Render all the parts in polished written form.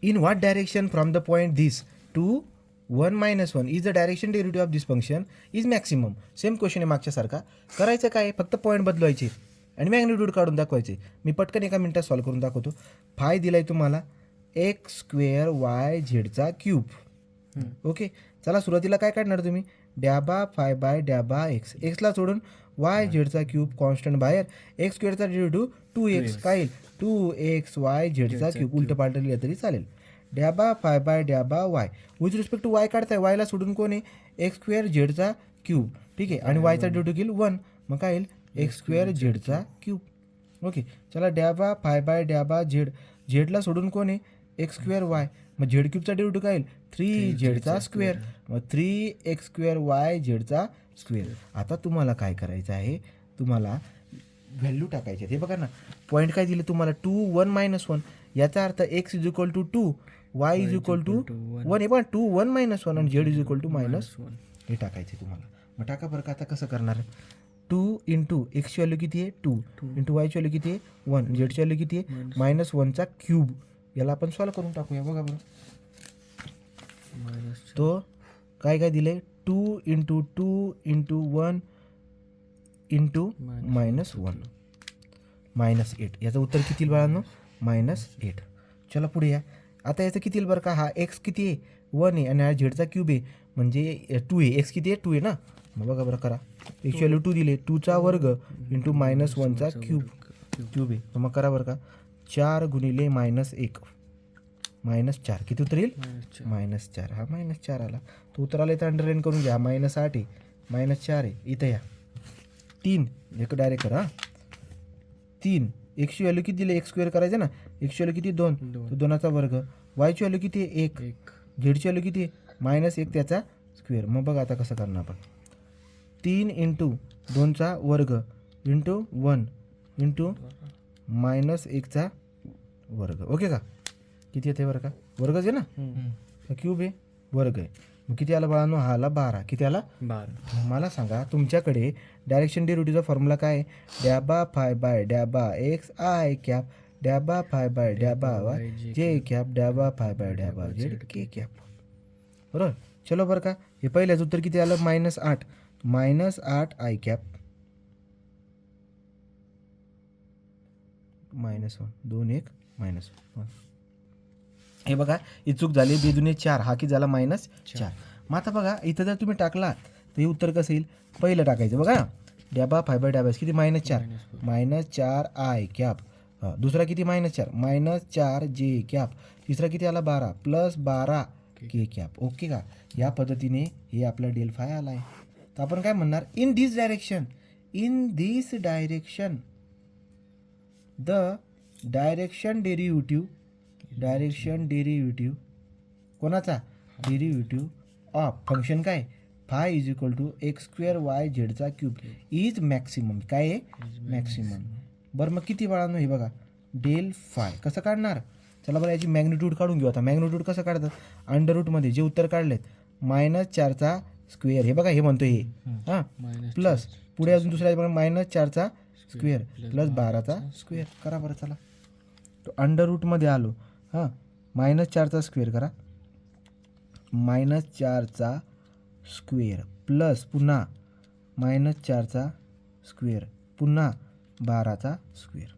In what direction from the point this to 1 - 1 is the direction derivative of this function is maximum. Same question आहे मागच्यासारखा. करायचं काय, फक्त point बदलवायचे आणि magnitude काढून दाखवायचे. मी पटकन एका मिनिटात सॉल्व करून दाखवतो. फाय दिलाय तुम्हाला x² y/z². ओके, चला सुरुवातीला काय काढणार तुम्ही, डॅबा फाय बाय डॅबा एक्स, एक्सला सोडून y/z³ कॉन्स्टंट बाहेर, x² डेरिव्हेटिव्ह 2x काय येईल 2x y/z³ उलटं पालटं लिहिलं तरी चालेल. डॅबा फाय बाय डॅबा Y with respect to Y काढताय, वायला सोडून कोण आहे x² z3. ठीक आहे, आणि वायचा डेरिव्हेटिव्ह येईल 1, मग काय येईल x² z3. ओके, चला डॅबा फाय बाय डॅबा झेड, झेडला सोडून कोण आहे x² y, मग z³ डेरिव्हेटिव्ह काय येईल 3z², मग 3x² y/z². आता तुम्हाला काय करायचं आहे, तुम्हाला व्हॅल्यू टाकायची आहे. हे बघा ना, पॉईंट काय दिले तुम्हाला 2 1 - 1, याचा अर्थ x = 2 y = 1 आहे, पण 2 1 - 1 आणि z = -1 हे टाकायचे तुम्हाला. मग टाका बरं का. आता कसं करणार, 2 × x ची व्हॅल्यू किती आहे 2 × y ची व्हॅल्यू किती आहे 1, z ची व्हॅल्यू किती आहे -1/3. याला आपण सॉल्व करून टाकूया. बघा बरं, तो काय काय दिले 2 × 2 × 1 × -1 -8. याचं उत्तर किती येईल बाळांनो -8. चला पुढे या. आता याचं किती येईल बरं का, हा x किती आहे 1 आहे आणि हा z3 आहे म्हणजे 2 आहे, x किती आहे 2 आहे ना. मग बघा बरं करा, x व्हॅल्यू 2 दिले, 2चा वर्ग × -1/3 आहे. मग करा बरं का, 4 × -1 -4 किती उत्तर येईल -4. हा -4 आला, तो उत्तर आला. इथं अंडरलाईन करून घ्या, -8 आहे -4 आहे. इथं या 3 एक डायरेक्ट करा. 3 x ची व्हॅल्यू किती दिली, x² करायचं ना, x ची व्हॅल्यू किती 2, तो 2चा वर्ग, y ची व्हॅल्यू किती आहे 1, z ची व्हॅल्यू किती आहे -1 त्याचा स्क्वेअर. मग बघा आता कसं करणार आपण, 3 × 2चा वर्ग × 1 × -1चा वर्ग. ओके का, किती येते बरं का, वर्गच आहे ना, क्यूब आहे, वर्ग आहे. मग किती आला बाळांनो, हा आला 12. किती आला 12. मला सांगा, तुमच्याकडे डायरेक्शन डेरिव्हेटिव्हचा फॉर्म्युला काय आहे, डॅबा फाय बाय डॅबा एक्स आय कॅप डॅबा फाय बाय डॅबा वाय जे कॅप डॅबा फाय बाय डॅबा झेड के कॅप. बरोबर, चलो बरं का. हे पहिल्याचं उत्तर किती आलं -8 -8 आय कॅप -1 2 1 -1. हे बघा, ही चूक झाली, 2 दुने 4, हा किती झाला -4. मग आता बघा, इथं जर तुम्ही टाकला तर हे उत्तर कसं येईल, पहिलं टाकायचं बघा, डॅबा फाय बाय डॅबा किती -4 -4 आय कॅप, दुसरा किती -4 -4 जे कॅप, तिसरा किती आला 12 +12 के कॅप. ओके का, या पद्धतीने हे आपलं डेल फाय आला आहे. तर आपण काय म्हणणार, in this direction the direction derivative कोणाचा, डेरिव्हेटिव्ह ऑफ फंक्शन काय five = x² y/z3 is maximum. काय आहे मॅक्सिमम. बरं मग किती बाळांनो, हे बघा डेल फाय कसं काढणार, चला बरं याची मॅग्निट्यूड काढून घेऊ. आता मॅग्निट्यूड कसं काढतात, अंडररूटमध्ये जे उत्तर काढलेत -4चा स्क्वेअर, हे बघा हे म्हणतो हे, हां प्लस पुढे अजून दुसऱ्या -4चा स्क्वेअर +12चा स्क्वेअर. करा बरं, चला तो अंडररूटमध्ये आलो, हां -4चा स्क्वेअर करा, -4चा स्क्वेअर प्लस पुन्हा -4चा स्क्वेअर पुन्हा 12चा स्क्वेअर,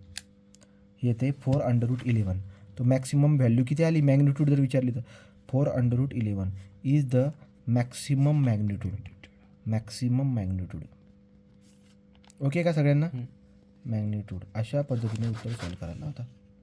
हे येते 4√11. तो मॅक्सिमम व्हॅल्यू किती आली, मॅग्निट्यूड जर विचारली तर 4√11 is the maximum magnitude. Okay का सगळ्यांना, मॅग्निट्यूड. अशा पद्धतीने उत्तर सॉल्व करायला होता.